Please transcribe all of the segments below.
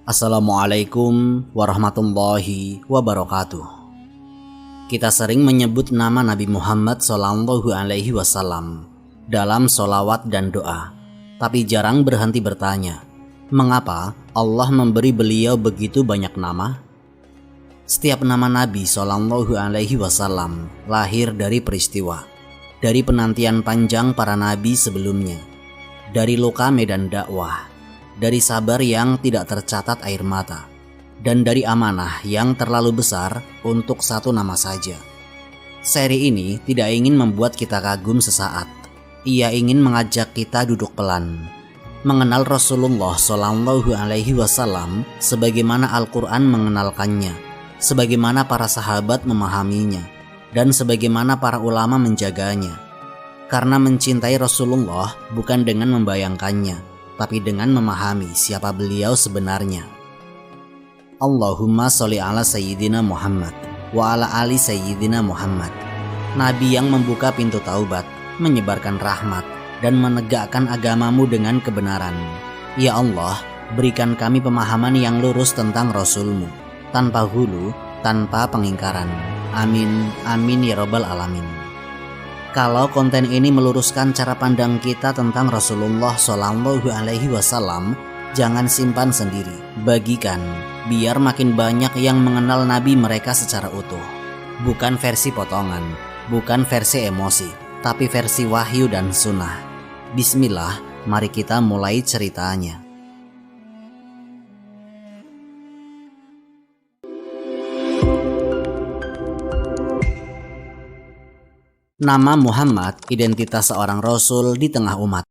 Assalamualaikum warahmatullahi wabarakatuh. Kita sering menyebut nama Nabi Muhammad SAW dalam sholawat dan doa, tapi jarang berhenti bertanya, mengapa Allah memberi beliau begitu banyak nama? Setiap nama Nabi SAW lahir dari peristiwa, dari penantian panjang para nabi sebelumnya, dari luka medan dakwah, dari sabar yang tidak tercatat air mata, dan dari amanah yang terlalu besar untuk satu nama saja. Seri ini tidak ingin membuat kita kagum sesaat. Ia ingin mengajak kita duduk pelan, mengenal Rasulullah SAW sebagaimana Al-Quran mengenalkannya, sebagaimana para sahabat memahaminya, dan sebagaimana para ulama menjaganya. Karena mencintai Rasulullah bukan dengan membayangkannya, tapi dengan memahami siapa beliau sebenarnya. Allahumma sholli ala Sayyidina Muhammad wa ala ali Sayyidina Muhammad. Nabi yang membuka pintu taubat, menyebarkan rahmat, dan menegakkan agamamu dengan kebenaran. Ya Allah, berikan kami pemahaman yang lurus tentang Rasulmu, tanpa hulu, tanpa pengingkaran. Amin, amin ya rabbal alamin. Kalau konten ini meluruskan cara pandang kita tentang Rasulullah SAW, jangan simpan sendiri, bagikan, biar makin banyak yang mengenal Nabi mereka secara utuh. Bukan versi potongan, bukan versi emosi, tapi versi wahyu dan sunnah. Bismillah, mari kita mulai ceritanya. Nama Muhammad, identitas seorang rasul di tengah umat.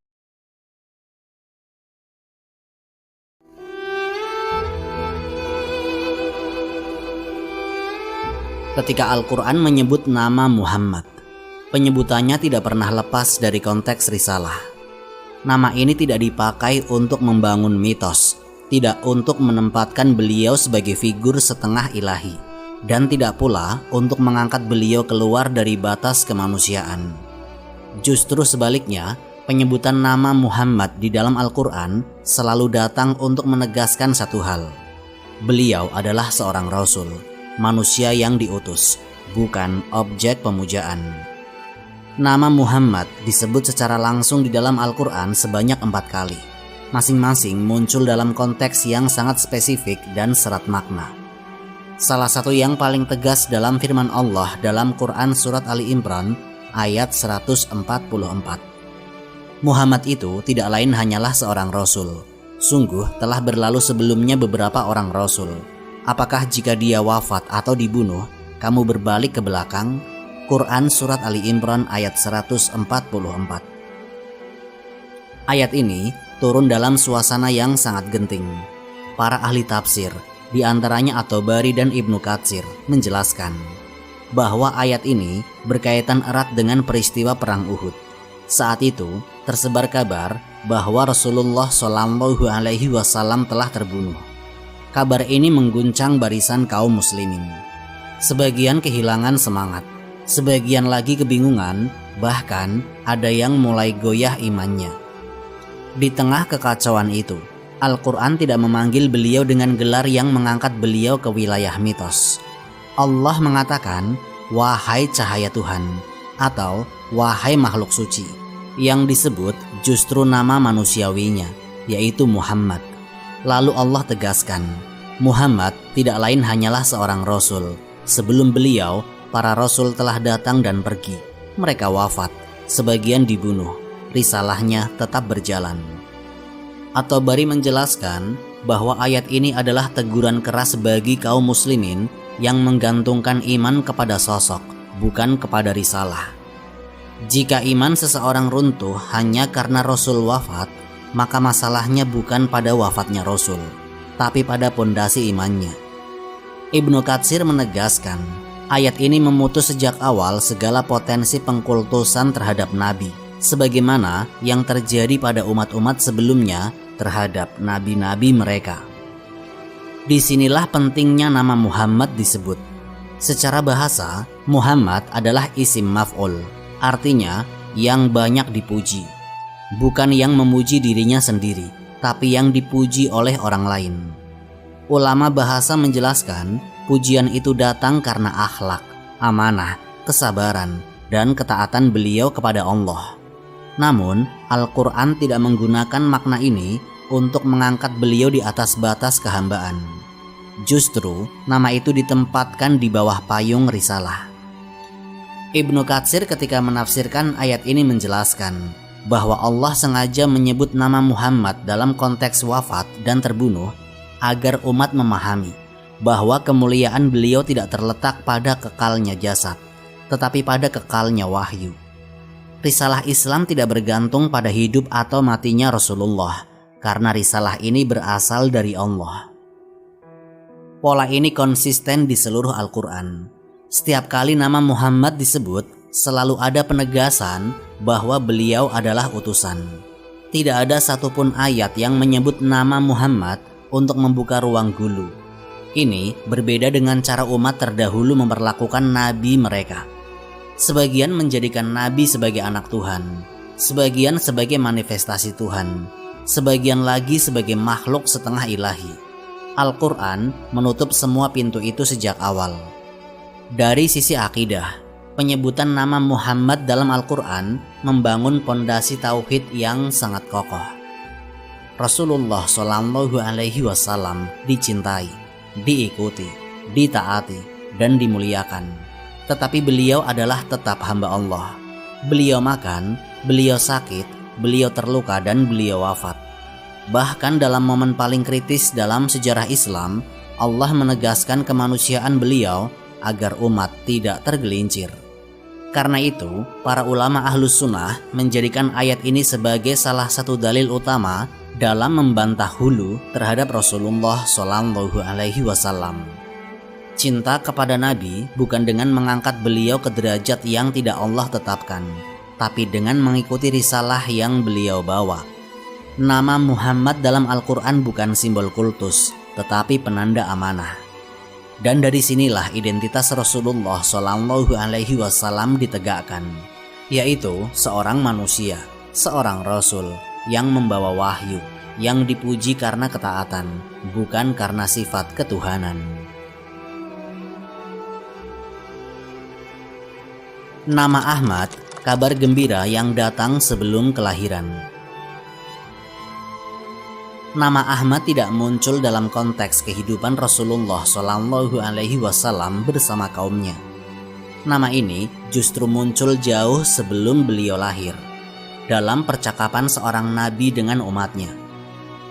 Ketika Al-Quran menyebut nama Muhammad, penyebutannya tidak pernah lepas dari konteks risalah. Nama ini tidak dipakai untuk membangun mitos, tidak untuk menempatkan beliau sebagai figur setengah ilahi, dan tidak pula untuk mengangkat beliau keluar dari batas kemanusiaan. Justru sebaliknya, penyebutan nama Muhammad di dalam Al-Quran selalu datang untuk menegaskan satu hal. Beliau adalah seorang rasul, manusia yang diutus, bukan objek pemujaan. Nama Muhammad disebut secara langsung di dalam Al-Quran sebanyak 4 kali. Masing-masing muncul dalam konteks yang sangat spesifik dan serat makna. Salah satu yang paling tegas dalam firman Allah dalam Quran Surat Ali Imran ayat 144. Muhammad itu tidak lain hanyalah seorang rasul. Sungguh telah berlalu sebelumnya beberapa orang rasul. Apakah jika dia wafat atau dibunuh, kamu berbalik ke belakang? Quran Surat Ali Imran ayat 144. Ayat ini turun dalam suasana yang sangat genting. Para ahli tafsir, di antaranya At-Tabari dan Ibnu Katsir, menjelaskan bahwa ayat ini berkaitan erat dengan peristiwa Perang Uhud. Saat itu tersebar kabar bahwa Rasulullah SAW telah terbunuh. Kabar ini mengguncang barisan kaum muslimin. Sebagian kehilangan semangat, sebagian lagi kebingungan, bahkan ada yang mulai goyah imannya. Di tengah kekacauan itu, Al-Quran tidak memanggil beliau dengan gelar yang mengangkat beliau ke wilayah mitos. Allah mengatakan, wahai cahaya Tuhan, atau wahai makhluk suci. Yang disebut justru nama manusiawinya, yaitu Muhammad. Lalu Allah tegaskan, Muhammad tidak lain hanyalah seorang rasul. Sebelum beliau, para rasul telah datang dan pergi. Mereka wafat, sebagian dibunuh. Risalahnya tetap berjalan. At-Tabari menjelaskan bahwa ayat ini adalah teguran keras bagi kaum muslimin yang menggantungkan iman kepada sosok, bukan kepada risalah. Jika iman seseorang runtuh hanya karena Rasul wafat, maka masalahnya bukan pada wafatnya Rasul, tapi pada pondasi imannya. Ibnu Katsir menegaskan, ayat ini memutus sejak awal segala potensi pengkultusan terhadap Nabi, sebagaimana yang terjadi pada umat-umat sebelumnya terhadap nabi-nabi mereka. Disinilah pentingnya nama Muhammad disebut. Secara bahasa, Muhammad adalah isim maf'ul, artinya yang banyak dipuji. Bukan yang memuji dirinya sendiri, tapi yang dipuji oleh orang lain. Ulama bahasa menjelaskan pujian itu datang karena akhlak, amanah, kesabaran, dan ketaatan beliau kepada Allah. Namun, Al-Quran tidak menggunakan makna ini untuk mengangkat beliau di atas batas kehambaan. Justru, nama itu ditempatkan di bawah payung risalah. Ibnu Katsir ketika menafsirkan ayat ini menjelaskan bahwa Allah sengaja menyebut nama Muhammad dalam konteks wafat dan terbunuh agar umat memahami bahwa kemuliaan beliau tidak terletak pada kekalnya jasad, tetapi pada kekalnya wahyu. Risalah Islam tidak bergantung pada hidup atau matinya Rasulullah, karena risalah ini berasal dari Allah. Pola ini konsisten di seluruh Al-Quran. Setiap kali nama Muhammad disebut, selalu ada penegasan bahwa beliau adalah utusan. Tidak ada satupun ayat yang menyebut nama Muhammad untuk membuka ruang gulu. Ini berbeda dengan cara umat terdahulu memperlakukan nabi mereka. Sebagian menjadikan nabi sebagai anak Tuhan, sebagian sebagai manifestasi Tuhan, sebagian lagi sebagai makhluk setengah ilahi. Al-Quran menutup semua pintu itu sejak awal. Dari sisi akidah, penyebutan nama Muhammad dalam Al-Quran membangun pondasi tauhid yang sangat kokoh. Rasulullah SAW dicintai, diikuti, ditaati, dan dimuliakan. Tetapi beliau adalah tetap hamba Allah. Beliau makan, beliau sakit, beliau terluka, dan beliau wafat. Bahkan dalam momen paling kritis dalam sejarah Islam, Allah menegaskan kemanusiaan beliau agar umat tidak tergelincir. Karena itu, para ulama Ahlus Sunnah menjadikan ayat ini sebagai salah satu dalil utama dalam membantah hulu terhadap Rasulullah SAW. Cinta kepada Nabi bukan dengan mengangkat beliau ke derajat yang tidak Allah tetapkan, tapi dengan mengikuti risalah yang beliau bawa. Nama Muhammad dalam Al-Quran bukan simbol kultus, tetapi penanda amanah. Dan dari sinilah identitas Rasulullah SAW ditegakkan, yaitu seorang manusia, seorang Rasul yang membawa wahyu, yang dipuji karena ketaatan, bukan karena sifat ketuhanan. Nama Ahmad, kabar gembira yang datang sebelum kelahiran. Nama Ahmad tidak muncul dalam konteks kehidupan Rasulullah SAW bersama kaumnya. Nama ini justru muncul jauh sebelum beliau lahir, dalam percakapan seorang nabi dengan umatnya.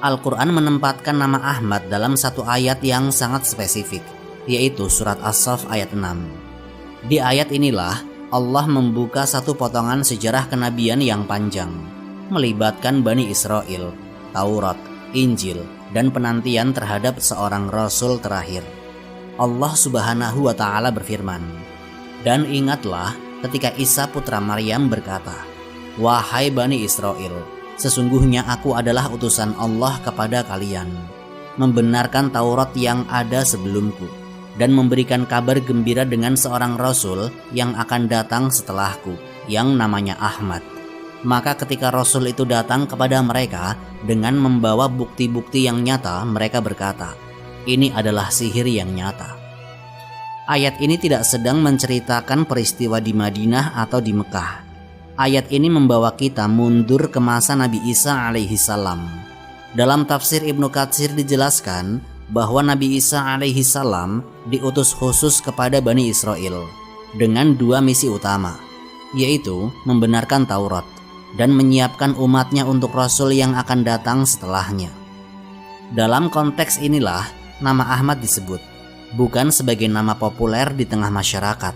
Al-Quran menempatkan nama Ahmad dalam satu ayat yang sangat spesifik, yaitu surat As-Saff ayat 6. Di ayat inilah Allah membuka satu potongan sejarah kenabian yang panjang, melibatkan Bani Israel, Taurat, Injil, dan penantian terhadap seorang Rasul terakhir. Allah Subhanahu wa Ta'ala berfirman, "Dan ingatlah ketika Isa putra Maryam berkata, 'Wahai Bani Israel, sesungguhnya aku adalah utusan Allah kepada kalian, membenarkan Taurat yang ada sebelumku, dan memberikan kabar gembira dengan seorang Rasul yang akan datang setelahku, yang namanya Ahmad.' Maka ketika Rasul itu datang kepada mereka dengan membawa bukti-bukti yang nyata, mereka berkata, 'Ini adalah sihir yang nyata.'" Ayat ini tidak sedang menceritakan peristiwa di Madinah atau di Mekah. Ayat ini membawa kita mundur ke masa Nabi Isa alaihissalam. Dalam tafsir Ibnu Katsir dijelaskan bahwa Nabi Isa alaihissalam diutus khusus kepada Bani Israel dengan dua misi utama, yaitu membenarkan Taurat dan menyiapkan umatnya untuk Rasul yang akan datang setelahnya. Dalam konteks inilah nama Ahmad disebut, bukan sebagai nama populer di tengah masyarakat,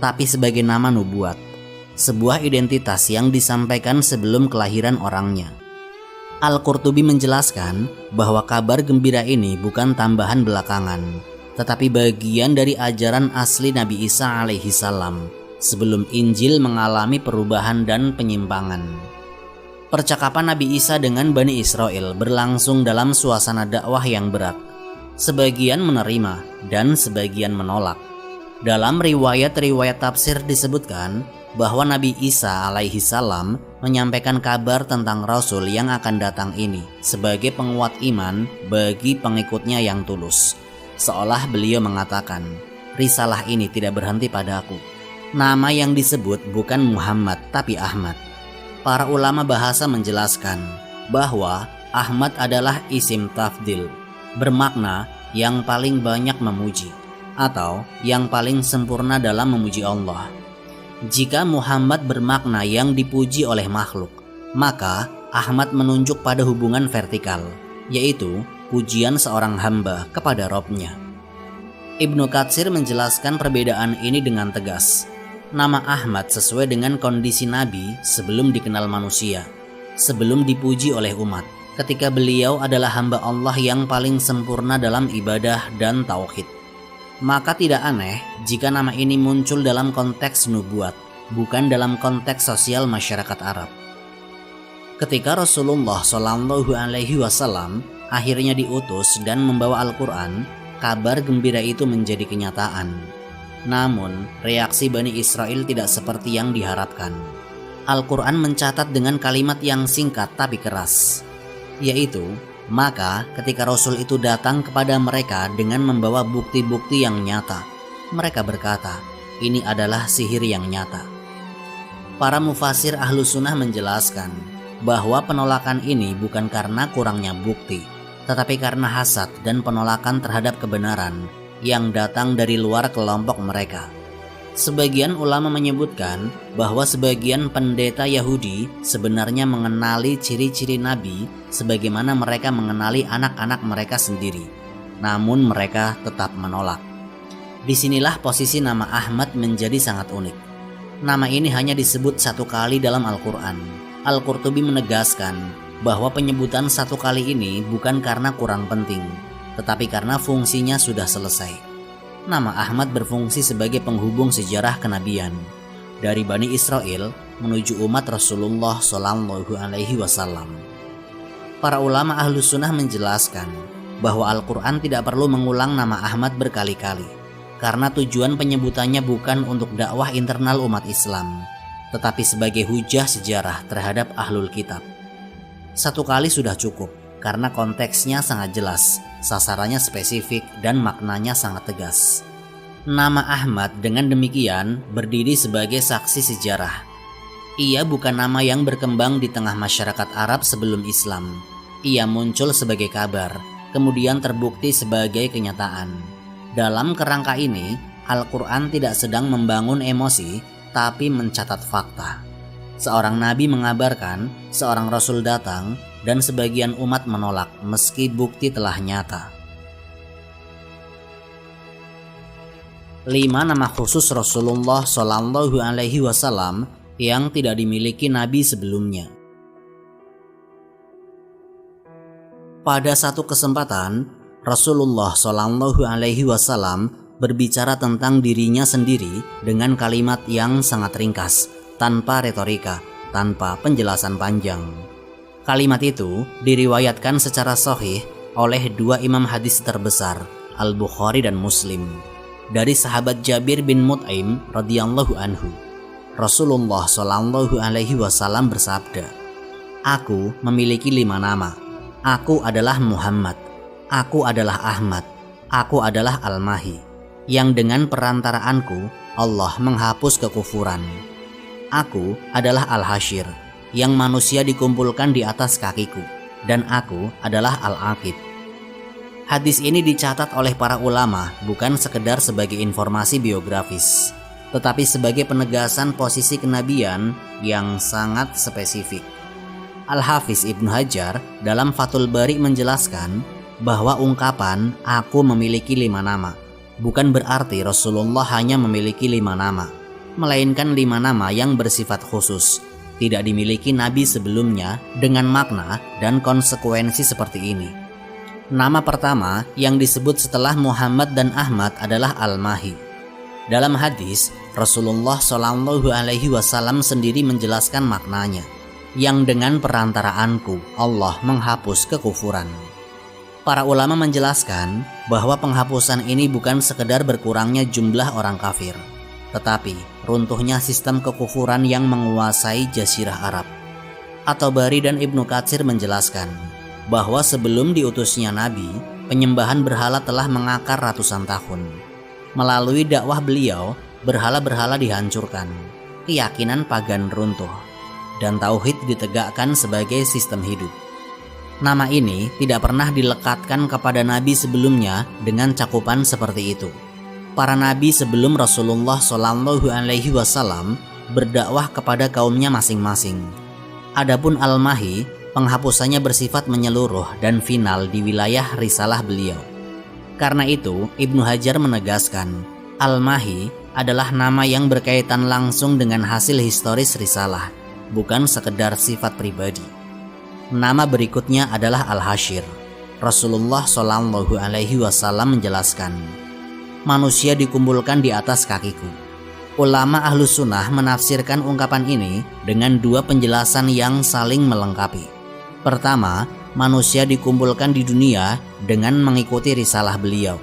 tapi sebagai nama nubuat, sebuah identitas yang disampaikan sebelum kelahiran orangnya. Al-Qurtubi menjelaskan bahwa kabar gembira ini bukan tambahan belakangan, tetapi bagian dari ajaran asli Nabi Isa alaihissalam sebelum Injil mengalami perubahan dan penyimpangan. Percakapan Nabi Isa dengan Bani Israel berlangsung dalam suasana dakwah yang berat. Sebagian menerima dan sebagian menolak. Dalam riwayat-riwayat tafsir disebutkan bahwa Nabi Isa alaihissalam menyampaikan kabar tentang Rasul yang akan datang ini sebagai penguat iman bagi pengikutnya yang tulus. Seolah beliau mengatakan, risalah ini tidak berhenti padaku. Nama yang disebut bukan Muhammad tapi Ahmad. Para ulama bahasa menjelaskan bahwa Ahmad adalah isim tafdil, bermakna yang paling banyak memuji atau yang paling sempurna dalam memuji Allah. Jika Muhammad bermakna yang dipuji oleh makhluk, maka Ahmad menunjuk pada hubungan vertikal, yaitu pujian seorang hamba kepada Robnya. Ibnu Katsir menjelaskan perbedaan ini dengan tegas. Nama Ahmad sesuai dengan kondisi Nabi sebelum dikenal manusia, sebelum dipuji oleh umat, ketika beliau adalah hamba Allah yang paling sempurna dalam ibadah dan tauhid. Maka tidak aneh jika nama ini muncul dalam konteks nubuat, bukan dalam konteks sosial masyarakat Arab. Ketika Rasulullah SAW akhirnya diutus dan membawa Al-Quran, kabar gembira itu menjadi kenyataan. Namun, reaksi Bani Israel tidak seperti yang diharapkan. Al-Quran mencatat dengan kalimat yang singkat tapi keras, yaitu, maka ketika Rasul itu datang kepada mereka dengan membawa bukti-bukti yang nyata, mereka berkata, ini adalah sihir yang nyata. Para mufasir ahlu sunnah menjelaskan bahwa penolakan ini bukan karena kurangnya bukti, tetapi karena hasad dan penolakan terhadap kebenaran yang datang dari luar kelompok mereka. Sebagian ulama menyebutkan bahwa sebagian pendeta Yahudi sebenarnya mengenali ciri-ciri Nabi sebagaimana mereka mengenali anak-anak mereka sendiri, namun mereka tetap menolak. Disinilah posisi nama Ahmad menjadi sangat unik. Nama ini hanya disebut satu kali dalam Al-Quran. Al-Qurtubi menegaskan bahwa penyebutan satu kali ini bukan karena kurang penting, tetapi karena fungsinya sudah selesai. Nama Ahmad berfungsi sebagai penghubung sejarah kenabian dari Bani Israel menuju umat Rasulullah SAW. Para ulama ahlu sunnah menjelaskan bahwa Al-Quran tidak perlu mengulang nama Ahmad berkali-kali, karena tujuan penyebutannya bukan untuk dakwah internal umat Islam, tetapi sebagai hujah sejarah terhadap ahlul kitab. Satu kali sudah cukup, karena konteksnya sangat jelas, sasarannya spesifik, dan maknanya sangat tegas. Nama Ahmad dengan demikian berdiri sebagai saksi sejarah. Ia bukan nama yang berkembang di tengah masyarakat Arab sebelum Islam. Ia muncul sebagai kabar, kemudian terbukti sebagai kenyataan. Dalam kerangka ini, Al-Quran tidak sedang membangun emosi, tapi mencatat fakta. Seorang nabi mengabarkan, seorang rasul datang, dan sebagian umat menolak meski bukti telah nyata. 5 nama khusus Rasulullah SAW yang tidak dimiliki nabi sebelumnya. Pada satu kesempatan, Rasulullah SAW berbicara tentang dirinya sendiri dengan kalimat yang sangat ringkas, tanpa retorika, tanpa penjelasan panjang. Kalimat itu diriwayatkan secara sahih oleh dua imam hadis terbesar, Al-Bukhari dan Muslim, dari sahabat Jabir bin Mut'im radhiyallahu anhu. Rasulullah SAW bersabda, "Aku memiliki 5 nama. Aku adalah Muhammad, aku adalah Ahmad, aku adalah Al-Mahi, yang dengan perantaraanku Allah menghapus kekufuran. Aku adalah Al-Hashir, yang manusia dikumpulkan di atas kakiku, dan aku adalah Al-Aqib." Hadis ini dicatat oleh para ulama bukan sekedar sebagai informasi biografis, tetapi sebagai penegasan posisi kenabian yang sangat spesifik. Al-Hafiz Ibnu Hajar dalam Fathul Bari menjelaskan bahwa ungkapan "aku memiliki 5 nama" bukan berarti Rasulullah hanya memiliki 5 nama, melainkan 5 nama yang bersifat khusus, tidak dimiliki nabi sebelumnya, dengan makna dan konsekuensi seperti ini. Nama pertama yang disebut setelah Muhammad dan Ahmad adalah Al-Mahi. Dalam hadis, Rasulullah SAW sendiri menjelaskan maknanya, yang dengan perantaraanku Allah menghapus kekufuran. Para ulama menjelaskan bahwa penghapusan ini bukan sekedar berkurangnya jumlah orang kafir, tetapi runtuhnya sistem kekufuran yang menguasai Jazirah Arab, At-Tabari dan Ibnu Katsir menjelaskan bahwa sebelum diutusnya Nabi, penyembahan berhala telah mengakar ratusan tahun. Melalui dakwah beliau, berhala-berhala dihancurkan, keyakinan pagan runtuh, dan tauhid ditegakkan sebagai sistem hidup. Nama ini tidak pernah dilekatkan kepada nabi sebelumnya dengan cakupan seperti itu. Para nabi sebelum Rasulullah SAW berdakwah kepada kaumnya masing-masing. Adapun Al-Mahi, penghapusannya bersifat menyeluruh dan final di wilayah risalah beliau. Karena itu, Ibnu Hajar menegaskan, Al-Mahi adalah nama yang berkaitan langsung dengan hasil historis risalah, bukan sekedar sifat pribadi. Nama berikutnya adalah Al-Hasyir. Rasulullah SAW menjelaskan, manusia dikumpulkan di atas kakiku. Ulama Ahlus Sunnah menafsirkan ungkapan ini dengan dua penjelasan yang saling melengkapi. Pertama, manusia dikumpulkan di dunia dengan mengikuti risalah beliau.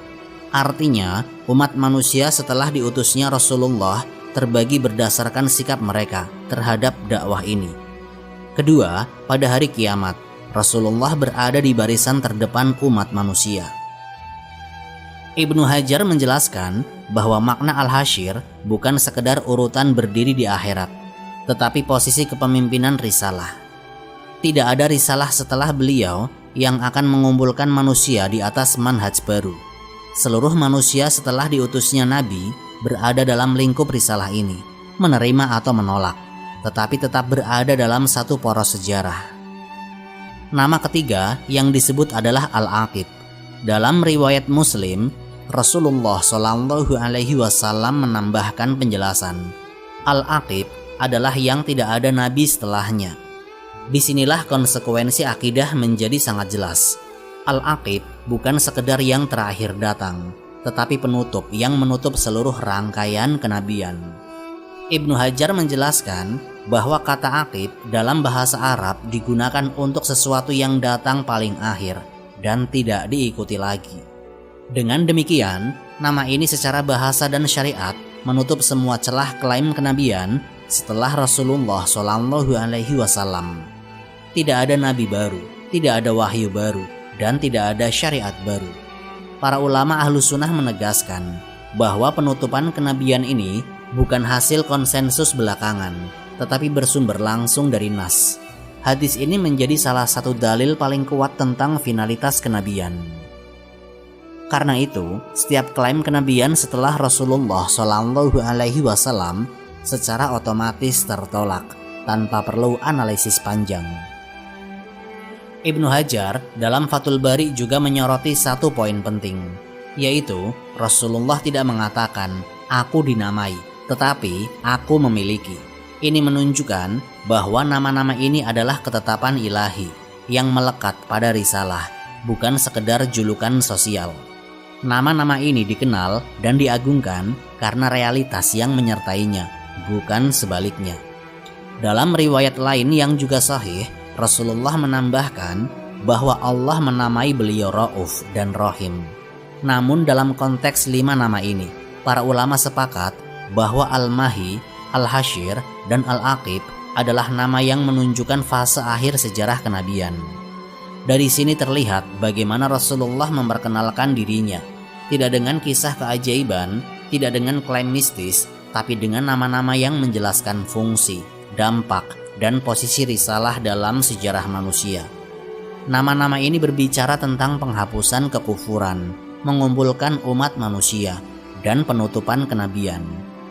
Artinya, umat manusia setelah diutusnya Rasulullah terbagi berdasarkan sikap mereka terhadap dakwah ini. Kedua, pada hari kiamat, Rasulullah berada di barisan terdepan umat manusia. Ibnu Hajar menjelaskan bahwa makna Al-Hasyir bukan sekedar urutan berdiri di akhirat, tetapi posisi kepemimpinan risalah. Tidak ada risalah setelah beliau yang akan mengumpulkan manusia di atas manhaj baru. Seluruh manusia setelah diutusnya Nabi berada dalam lingkup risalah ini, menerima atau menolak, tetapi tetap berada dalam satu poros sejarah. Nama ketiga yang disebut adalah Al-Aqib. Dalam riwayat Muslim, Rasulullah SAW menambahkan penjelasan, Al-Aqib adalah yang tidak ada nabi setelahnya. Disinilah konsekuensi akidah menjadi sangat jelas. Al-Aqib bukan sekedar yang terakhir datang, tetapi penutup yang menutup seluruh rangkaian kenabian. Ibnu Hajar menjelaskan bahwa kata aqib dalam bahasa Arab digunakan untuk sesuatu yang datang paling akhir dan tidak diikuti lagi. Dengan demikian, nama ini secara bahasa dan syariat menutup semua celah klaim kenabian setelah Rasulullah SAW. Tidak ada nabi baru, tidak ada wahyu baru, dan tidak ada syariat baru. Para ulama Ahlus Sunnah menegaskan bahwa penutupan kenabian ini bukan hasil konsensus belakangan, tetapi bersumber langsung dari nas. Hadis ini menjadi salah satu dalil paling kuat tentang finalitas kenabian. Karena itu, setiap klaim kenabian setelah Rasulullah SAW secara otomatis tertolak tanpa perlu analisis panjang. Ibnu Hajar dalam Fathul Bari juga menyoroti satu poin penting, yaitu Rasulullah tidak mengatakan, "Aku dinamai," tetapi "Aku memiliki." Ini menunjukkan bahwa nama-nama ini adalah ketetapan ilahi yang melekat pada risalah, bukan sekedar julukan sosial. Nama-nama ini dikenal dan diagungkan karena realitas yang menyertainya, bukan sebaliknya. Dalam riwayat lain yang juga sahih, Rasulullah menambahkan bahwa Allah menamai beliau Rauf dan Rahim. Namun dalam konteks 5 nama ini, para ulama sepakat bahwa Al-Mahi, Al-Hasyir, dan Al-Aqib adalah nama yang menunjukkan fase akhir sejarah kenabian. Dari sini terlihat bagaimana Rasulullah memperkenalkan dirinya, tidak dengan kisah keajaiban, tidak dengan klaim mistis, tapi dengan nama-nama yang menjelaskan fungsi, dampak, dan posisi risalah dalam sejarah manusia. Nama-nama ini berbicara tentang penghapusan kekufuran, mengumpulkan umat manusia, dan penutupan kenabian.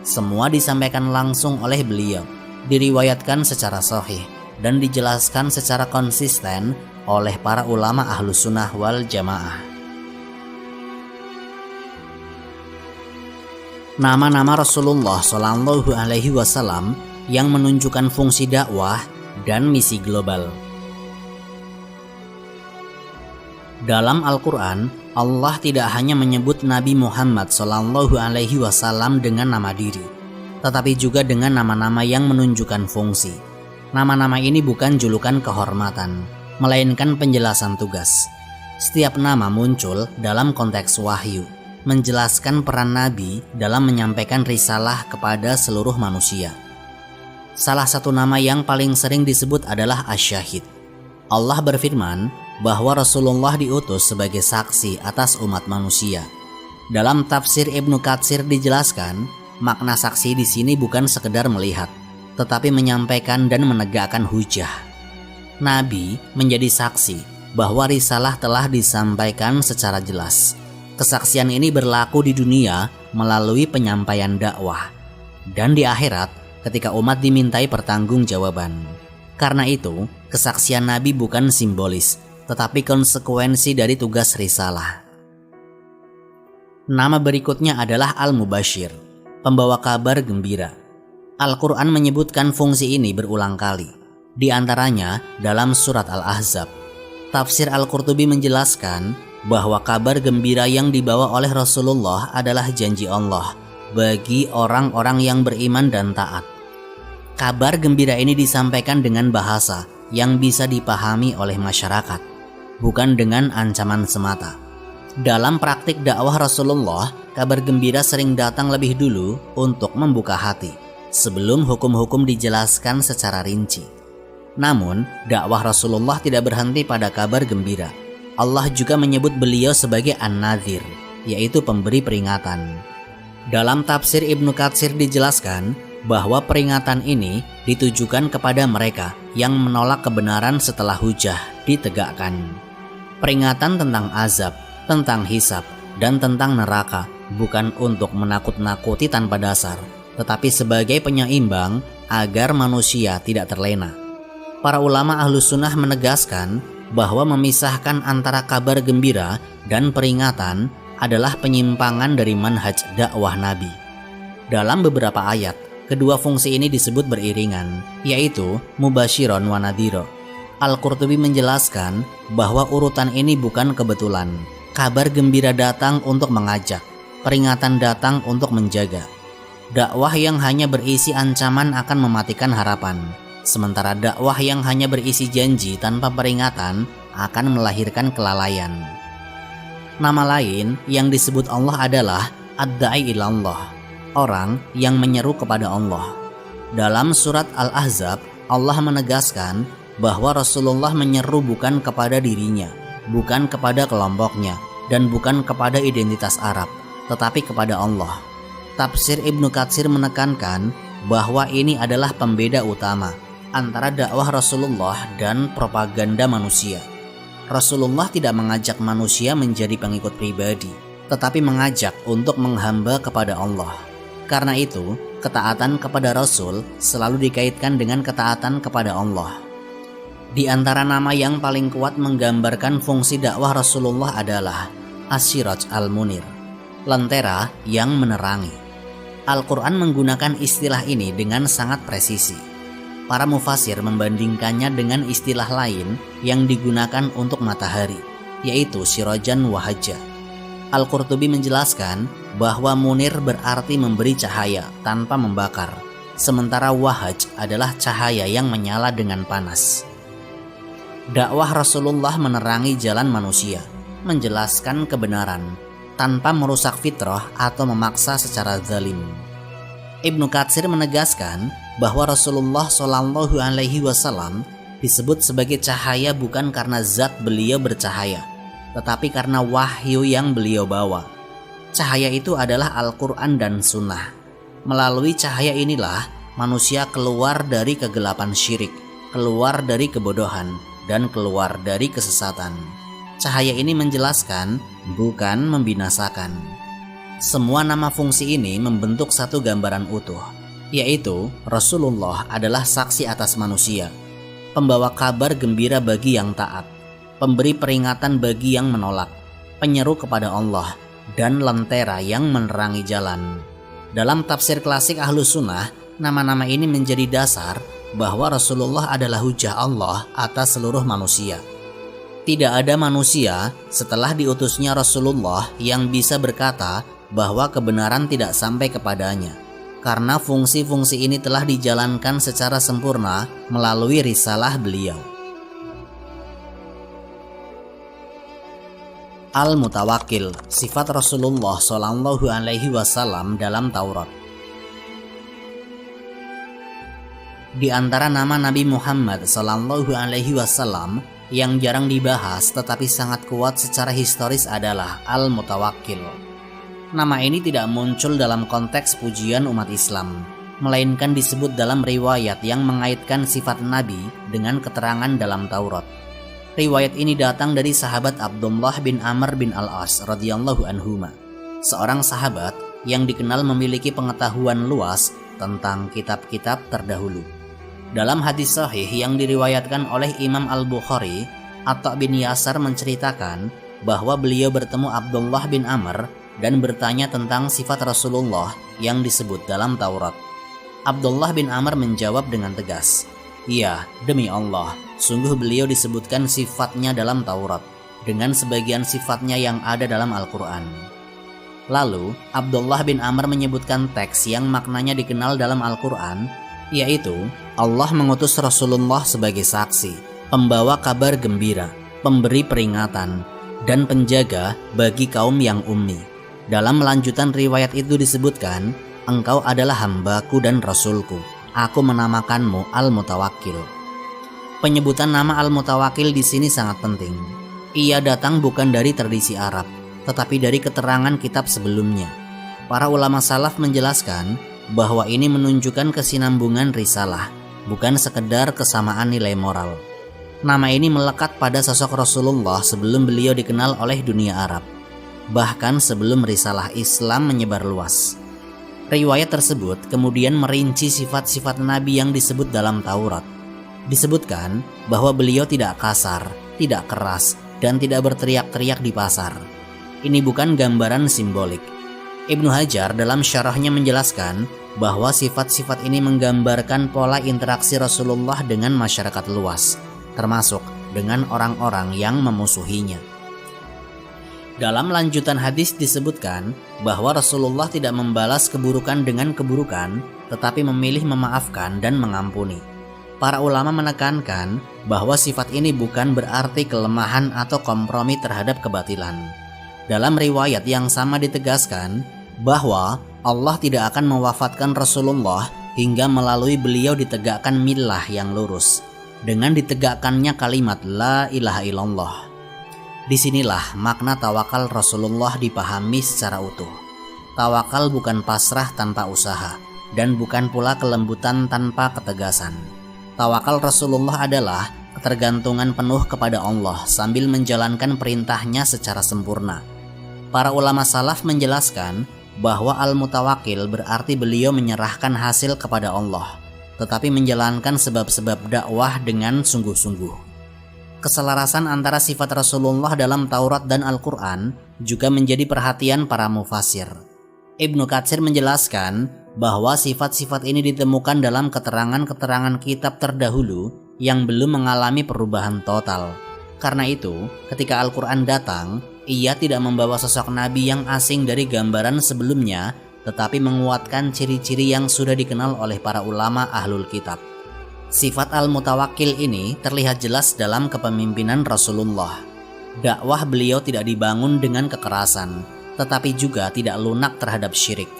Semua disampaikan langsung oleh beliau, diriwayatkan secara sahih, dan dijelaskan secara konsisten oleh para ulama Ahlus Sunnah wal Jamaah. Nama-nama Rasulullah SAW yang menunjukkan fungsi dakwah dan misi global. Dalam Al-Quran, Allah tidak hanya menyebut Nabi Muhammad SAW dengan nama diri, tetapi juga dengan nama-nama yang menunjukkan fungsi. Nama-nama ini bukan julukan kehormatan, melainkan penjelasan tugas. Setiap nama muncul dalam konteks wahyu, menjelaskan peran Nabi dalam menyampaikan risalah kepada seluruh manusia. Salah satu nama yang paling sering disebut adalah Asy-Syahid. Allah berfirman bahwa Rasulullah diutus sebagai saksi atas umat manusia. Dalam tafsir Ibnu Katsir dijelaskan, makna saksi di sini bukan sekedar melihat, tetapi menyampaikan dan menegakkan hujah. Nabi menjadi saksi bahwa risalah telah disampaikan secara jelas. Kesaksian ini berlaku di dunia melalui penyampaian dakwah, dan di akhirat ketika umat dimintai pertanggungjawaban. Karena itu, kesaksian Nabi bukan simbolis, tetapi konsekuensi dari tugas risalah. Nama berikutnya adalah Al-Mubashir, pembawa kabar gembira. Al-Quran menyebutkan fungsi ini berulang kali, di antaranya dalam surat Al-Ahzab. Tafsir Al-Qurtubi menjelaskan bahwa kabar gembira yang dibawa oleh Rasulullah adalah janji Allah bagi orang-orang yang beriman dan taat. Kabar gembira ini disampaikan dengan bahasa yang bisa dipahami oleh masyarakat, bukan dengan ancaman semata. Dalam praktik dakwah Rasulullah, kabar gembira sering datang lebih dulu untuk membuka hati, sebelum hukum-hukum dijelaskan secara rinci. Namun, dakwah Rasulullah tidak berhenti pada kabar gembira. Allah juga menyebut beliau sebagai An-Nadhir, yaitu pemberi peringatan. Dalam tafsir Ibnu Katsir dijelaskan bahwa peringatan ini ditujukan kepada mereka yang menolak kebenaran setelah hujah ditegakkan. Peringatan tentang azab, tentang hisab, dan tentang neraka bukan untuk menakut-nakuti tanpa dasar, tetapi sebagai penyeimbang agar manusia tidak terlena. Para ulama Ahlus Sunnah menegaskan bahwa memisahkan antara kabar gembira dan peringatan adalah penyimpangan dari manhaj dakwah Nabi. Dalam beberapa ayat, kedua fungsi ini disebut beriringan, yaitu mubasyiron wa nadhiro. Al-Qurtubi menjelaskan bahwa urutan ini bukan kebetulan. Kabar gembira datang untuk mengajak, peringatan datang untuk menjaga. Dakwah yang hanya berisi ancaman akan mematikan harapan, sementara dakwah yang hanya berisi janji tanpa peringatan akan melahirkan kelalaian. Nama lain yang disebut Allah adalah Ad-Da'i ilallah, orang yang menyeru kepada Allah. Dalam surat Al-Ahzab, Allah menegaskan bahwa Rasulullah menyeru bukan kepada dirinya, bukan kepada kelompoknya, dan bukan kepada identitas Arab, tetapi kepada Allah. Tafsir Ibnu Katsir menekankan bahwa ini adalah pembeda utama antara dakwah Rasulullah dan propaganda manusia. Rasulullah tidak mengajak manusia menjadi pengikut pribadi, tetapi mengajak untuk menghamba kepada Allah. Karena itu, ketaatan kepada Rasul selalu dikaitkan dengan ketaatan kepada Allah. Di antara nama yang paling kuat menggambarkan fungsi dakwah Rasulullah adalah As-Siraj Al-Munir, lentera yang menerangi. Al-Quran menggunakan istilah ini dengan sangat presisi. Para mufasir membandingkannya dengan istilah lain yang digunakan untuk matahari, yaitu Sirajan Wahajah. Al-Qurtubi menjelaskan bahwa munir berarti memberi cahaya tanpa membakar, sementara wahaj adalah cahaya yang menyala dengan panas. Dakwah Rasulullah menerangi jalan manusia, menjelaskan kebenaran, tanpa merusak fitrah atau memaksa secara zalim. Ibnu Katsir menegaskan bahwa Rasulullah Shallallahu Alaihi Wasallam disebut sebagai cahaya bukan karena zat beliau bercahaya, tetapi karena wahyu yang beliau bawa. Cahaya itu adalah Al-Quran dan Sunnah. Melalui cahaya inilah manusia keluar dari kegelapan syirik, keluar dari kebodohan, dan keluar dari kesesatan. Cahaya ini menjelaskan, bukan membinasakan. Semua nama fungsi ini membentuk satu gambaran utuh, yaitu Rasulullah adalah saksi atas manusia, pembawa kabar gembira bagi yang taat, pemberi peringatan bagi yang menolak, penyeru kepada Allah, dan lentera yang menerangi jalan. Dalam tafsir klasik Ahlus Sunnah, nama-nama ini menjadi dasar bahwa Rasulullah adalah hujah Allah atas seluruh manusia. Tidak ada manusia setelah diutusnya Rasulullah yang bisa berkata bahwa kebenaran tidak sampai kepadanya, karena fungsi-fungsi ini telah dijalankan secara sempurna melalui risalah beliau. Al-Mutawakkil, sifat Rasulullah Shallallahu Alaihi Wasallam dalam Taurat. Di antara nama Nabi Muhammad SAW yang jarang dibahas tetapi sangat kuat secara historis adalah Al-Mutawakkil. Nama ini tidak muncul dalam konteks pujian umat Islam, melainkan disebut dalam riwayat yang mengaitkan sifat Nabi dengan keterangan dalam Taurat. Riwayat ini datang dari sahabat Abdullah bin Amr bin Al-As radhiyallahu anhuma, seorang sahabat yang dikenal memiliki pengetahuan luas tentang kitab-kitab terdahulu. Dalam hadis sahih yang diriwayatkan oleh Imam Al-Bukhari, Atta bin Yasar menceritakan bahwa beliau bertemu Abdullah bin Amr dan bertanya tentang sifat Rasulullah yang disebut dalam Taurat. Abdullah bin Amr menjawab dengan tegas, "Iya, demi Allah, sungguh beliau disebutkan sifatnya dalam Taurat, dengan sebagian sifatnya yang ada dalam Al-Quran." Lalu, Abdullah bin Amr menyebutkan teks yang maknanya dikenal dalam Al-Quran, yaitu Allah mengutus Rasulullah sebagai saksi, pembawa kabar gembira, pemberi peringatan, dan penjaga bagi kaum yang ummi. Dalam lanjutan riwayat itu disebutkan, "Engkau adalah hambaku dan rasulku, aku menamakanmu Al-Mutawakkil." Penyebutan nama Al-Mutawakkil di sini sangat penting. Ia datang bukan dari tradisi Arab, tetapi dari keterangan kitab sebelumnya. Para ulama salaf menjelaskan bahwa ini menunjukkan kesinambungan risalah, bukan sekedar kesamaan nilai moral. Nama ini melekat pada sosok Rasulullah sebelum beliau dikenal oleh dunia Arab, bahkan sebelum risalah Islam menyebar luas. Riwayat tersebut kemudian merinci sifat-sifat Nabi yang disebut dalam Taurat. Disebutkan bahwa beliau tidak kasar, tidak keras, dan tidak berteriak-teriak di pasar. Ini bukan gambaran simbolik. Ibnu Hajar dalam syarahnya menjelaskan bahwa sifat-sifat ini menggambarkan pola interaksi Rasulullah dengan masyarakat luas, termasuk dengan orang-orang yang memusuhinya. Dalam lanjutan hadis disebutkan bahwa Rasulullah tidak membalas keburukan dengan keburukan, tetapi memilih memaafkan dan mengampuni. Para ulama menekankan bahwa sifat ini bukan berarti kelemahan atau kompromi terhadap kebatilan. Dalam riwayat yang sama ditegaskan bahwa Allah tidak akan mewafatkan Rasulullah hingga melalui beliau ditegakkan millah yang lurus, dengan ditegakkannya kalimat La ilaha illallah. Disinilah makna tawakal Rasulullah dipahami secara utuh. Tawakal bukan pasrah tanpa usaha, dan bukan pula kelembutan tanpa ketegasan. Tawakal Rasulullah adalah ketergantungan penuh kepada Allah sambil menjalankan perintahnya secara sempurna. Para ulama salaf menjelaskan bahwa Al-Mutawakkil berarti beliau menyerahkan hasil kepada Allah, tetapi menjalankan sebab-sebab dakwah dengan sungguh-sungguh. Keselarasan antara sifat Rasulullah dalam Taurat dan Al-Quran juga menjadi perhatian para mufassir. Ibnu Katsir menjelaskan bahwa sifat-sifat ini ditemukan dalam keterangan-keterangan kitab terdahulu yang belum mengalami perubahan total. Karena itu, ketika Al-Quran datang, ia tidak membawa sosok Nabi yang asing dari gambaran sebelumnya, tetapi menguatkan ciri-ciri yang sudah dikenal oleh para ulama ahlul kitab. Sifat Al-Mutawakkil ini terlihat jelas dalam kepemimpinan Rasulullah. Dakwah beliau tidak dibangun dengan kekerasan, tetapi juga tidak lunak terhadap syirik.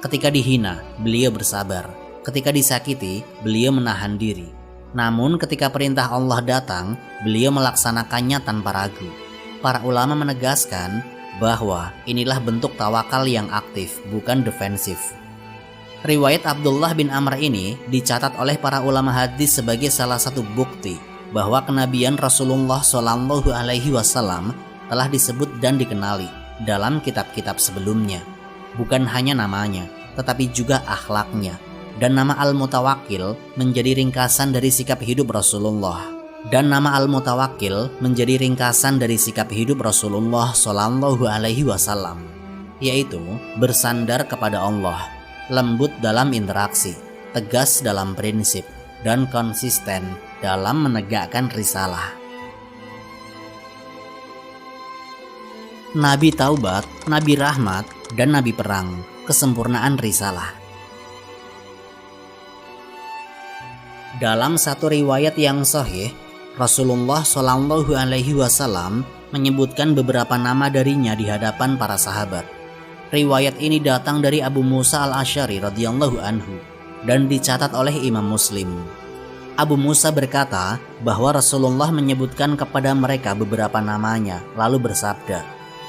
Ketika dihina, beliau bersabar. Ketika disakiti, beliau menahan diri. Namun ketika perintah Allah datang, beliau melaksanakannya tanpa ragu. Para ulama menegaskan bahwa inilah bentuk tawakal yang aktif, bukan defensif. Riwayat Abdullah bin Amr ini dicatat oleh para ulama hadis sebagai salah satu bukti bahwa kenabian Rasulullah SAW telah disebut dan dikenali dalam kitab-kitab sebelumnya. Bukan hanya namanya, tetapi juga akhlaknya. Dan nama Al-Mutawakkil menjadi ringkasan dari sikap hidup Rasulullah. Yaitu bersandar kepada Allah, lembut dalam interaksi, tegas dalam prinsip, dan konsisten dalam menegakkan risalah. Nabi Taubat, Nabi Rahmat, dan Nabi Perang, kesempurnaan risalah. Dalam satu riwayat yang sahih, Rasulullah SAW menyebutkan beberapa nama darinya di hadapan para sahabat. Riwayat ini datang dari Abu Musa al-Asy'ari radhiyallahu anhu dan dicatat oleh Imam Muslim. Abu Musa berkata bahwa Rasulullah menyebutkan kepada mereka beberapa namanya, lalu bersabda,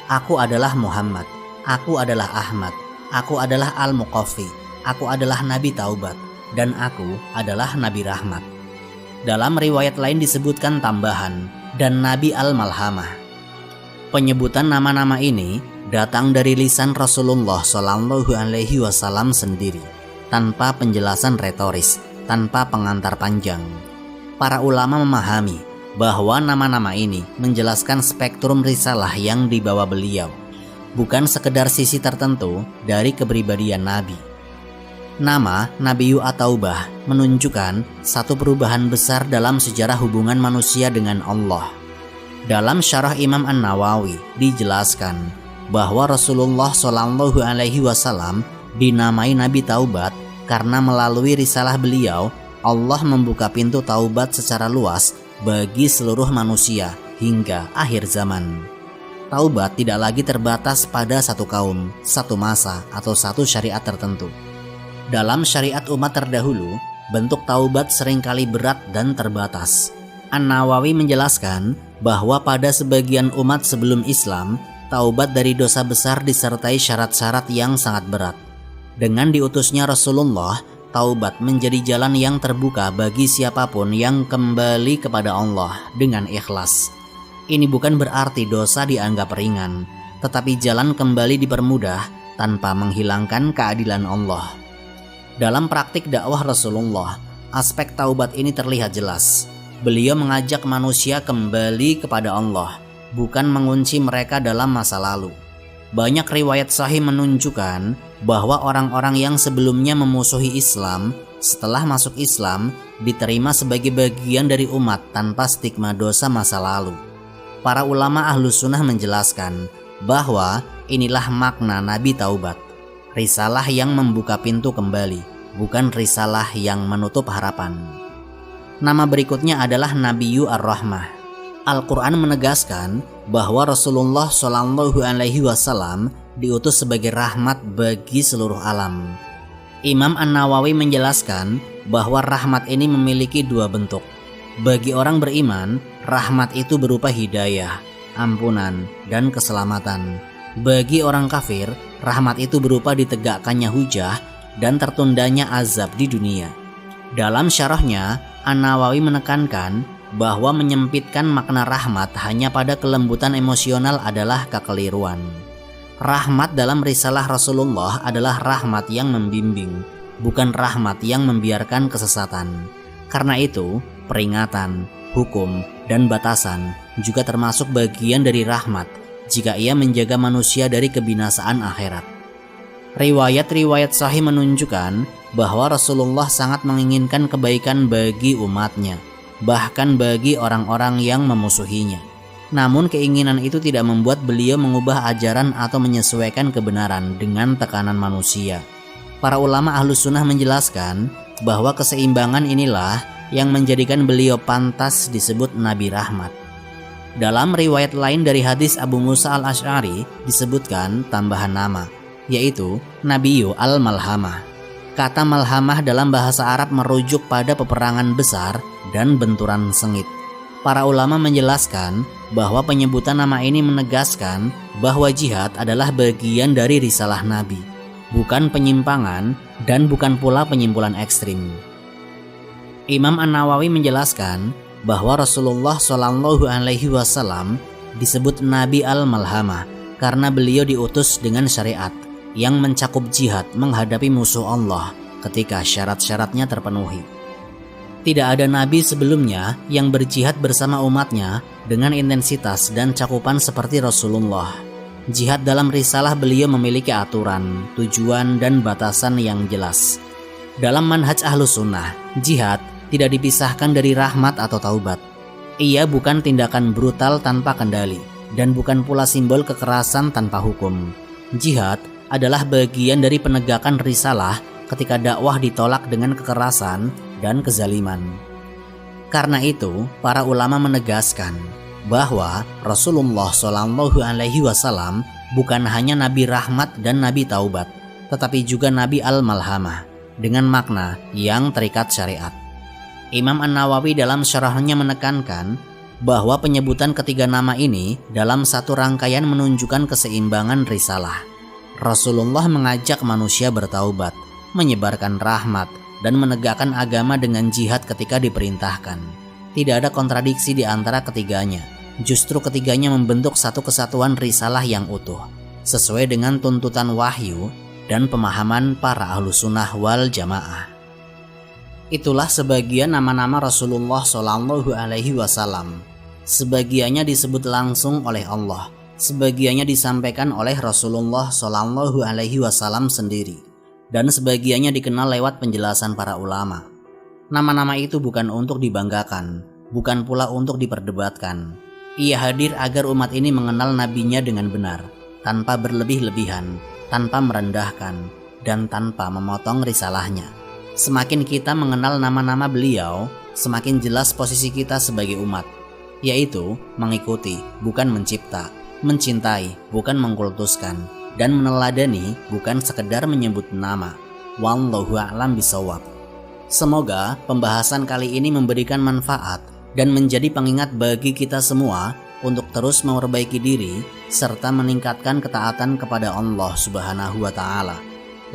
"Aku adalah Muhammad, aku adalah Ahmad, aku adalah Al-Muqaffi, aku adalah Nabi Taubat, dan aku adalah Nabi Rahmat." Dalam riwayat lain disebutkan tambahan, dan Nabi Al-Malhamah. Penyebutan nama-nama ini datang dari lisan Rasulullah Shallallahu Alaihi Wasallam sendiri, tanpa penjelasan retoris, tanpa pengantar panjang. Para ulama memahami bahwa nama-nama ini menjelaskan spektrum risalah yang dibawa beliau, bukan sekedar sisi tertentu dari kepribadian Nabi. Nama Nabiyyu At-Taubah menunjukkan satu perubahan besar dalam sejarah hubungan manusia dengan Allah. Dalam syarah Imam An-Nawawi dijelaskan bahwa Rasulullah Shallallahu Alaihi Wasallam dinamai Nabi Taubat karena melalui risalah beliau, Allah membuka pintu taubat secara luas bagi seluruh manusia hingga akhir zaman. Taubat tidak lagi terbatas pada satu kaum, satu masa, atau satu syariat tertentu. Dalam syariat umat terdahulu, bentuk taubat seringkali berat dan terbatas. An-Nawawi menjelaskan bahwa pada sebagian umat sebelum Islam, taubat dari dosa besar disertai syarat-syarat yang sangat berat. Dengan diutusnya Rasulullah, taubat menjadi jalan yang terbuka bagi siapapun yang kembali kepada Allah dengan ikhlas. Ini bukan berarti dosa dianggap ringan, tetapi jalan kembali dipermudah tanpa menghilangkan keadilan Allah. Dalam praktik dakwah Rasulullah, aspek taubat ini terlihat jelas. Beliau mengajak manusia kembali kepada Allah, bukan mengunci mereka dalam masa lalu. Banyak riwayat sahih menunjukkan bahwa orang-orang yang sebelumnya memusuhi Islam, setelah masuk Islam, diterima sebagai bagian dari umat tanpa stigma dosa masa lalu. Para ulama Ahlus Sunnah menjelaskan bahwa inilah makna Nabi Taubat, risalah yang membuka pintu kembali, bukan risalah yang menutup harapan. Nama berikutnya adalah Nabiyyu Ar-Rahmah. Al-Quran menegaskan bahwa Rasulullah Shallallahu Alaihi Wasallam diutus sebagai rahmat bagi seluruh alam. Imam An-Nawawi menjelaskan bahwa rahmat ini memiliki dua bentuk. Bagi orang beriman, rahmat itu berupa hidayah, ampunan, dan keselamatan. Bagi orang kafir, rahmat itu berupa ditegakkannya hujah dan tertundanya azab di dunia. Dalam syarahnya, An-Nawawi menekankan bahwa menyempitkan makna rahmat hanya pada kelembutan emosional adalah kekeliruan. Rahmat dalam risalah Rasulullah adalah rahmat yang membimbing, bukan rahmat yang membiarkan kesesatan. Karena itu, peringatan, hukum, dan batasan juga termasuk bagian dari rahmat jika ia menjaga manusia dari kebinasaan akhirat. Riwayat-riwayat sahih menunjukkan bahwa Rasulullah sangat menginginkan kebaikan bagi umatnya, bahkan bagi orang-orang yang memusuhinya. Namun keinginan itu tidak membuat beliau mengubah ajaran atau menyesuaikan kebenaran dengan tekanan manusia. Para ulama Ahlus Sunnah menjelaskan bahwa keseimbangan inilah yang menjadikan beliau pantas disebut Nabi Rahmat. Dalam riwayat lain dari hadis Abu Musa Al-Asy'ari disebutkan tambahan nama, yaitu Nabiyyu Al-Malhamah. Kata malhamah dalam bahasa Arab merujuk pada peperangan besar dan benturan sengit. Para ulama menjelaskan bahwa penyebutan nama ini menegaskan bahwa jihad adalah bagian dari risalah Nabi, bukan penyimpangan dan bukan pula penyimpulan ekstrim. Imam An-Nawawi menjelaskan bahwa Rasulullah Shallallahu Alaihi Wasallam disebut Nabi Al-Malhamah karena beliau diutus dengan syariat yang mencakup jihad menghadapi musuh Allah ketika syarat-syaratnya terpenuhi. Tidak ada nabi sebelumnya yang berjihad bersama umatnya dengan intensitas dan cakupan seperti Rasulullah. Jihad dalam risalah beliau memiliki aturan, tujuan, dan batasan yang jelas. Dalam manhaj Ahlus Sunnah, jihad tidak dipisahkan dari rahmat atau taubat. Ia bukan tindakan brutal tanpa kendali dan bukan pula simbol kekerasan tanpa hukum. Jihad adalah bagian dari penegakan risalah ketika dakwah ditolak dengan kekerasan dan kezaliman. Karena itu, para ulama menegaskan bahwa Rasulullah Shallallahu Alaihi Wasallam bukan hanya Nabi Rahmat dan Nabi Taubat, tetapi juga Nabi Al-Malhamah dengan makna yang terikat syariat. Imam An-Nawawi dalam syarahnya menekankan bahwa penyebutan ketiga nama ini dalam satu rangkaian menunjukkan keseimbangan risalah. Rasulullah mengajak manusia bertaubat, menyebarkan rahmat, dan menegakkan agama dengan jihad ketika diperintahkan. Tidak ada kontradiksi di antara ketiganya. Justru ketiganya membentuk satu kesatuan risalah yang utuh, sesuai dengan tuntutan wahyu dan pemahaman para ahlus sunnah wal jamaah. Itulah sebagian nama-nama Rasulullah Shallallahu Alaihi Wasallam. Sebagiannya disebut langsung oleh Allah, sebagiannya disampaikan oleh Rasulullah Shallallahu Alaihi Wasallam sendiri, dan sebagiannya dikenal lewat penjelasan para ulama. Nama-nama itu bukan untuk dibanggakan, bukan pula untuk diperdebatkan. Ia hadir agar umat ini mengenal nabinya dengan benar, tanpa berlebih-lebihan, tanpa merendahkan, dan tanpa memotong risalahnya. Semakin kita mengenal nama-nama beliau, semakin jelas posisi kita sebagai umat, yaitu mengikuti, bukan mencipta, mencintai, bukan mengkultuskan, dan meneladani, bukan sekedar menyebut nama. Wallahu a'lam bishawab. Semoga pembahasan kali ini memberikan manfaat dan menjadi pengingat bagi kita semua untuk terus memperbaiki diri serta meningkatkan ketaatan kepada Allah Subhanahu wa Ta'ala.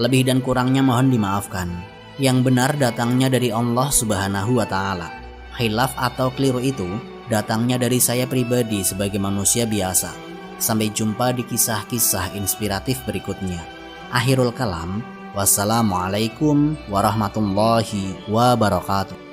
Lebih dan kurangnya mohon dimaafkan. Yang benar datangnya dari Allah Subhanahu wa Ta'ala. Khilaf atau keliru itu datangnya dari saya pribadi sebagai manusia biasa. Sampai jumpa di kisah-kisah inspiratif berikutnya. Akhirul kalam, wassalamualaikum warahmatullahi wabarakatuh.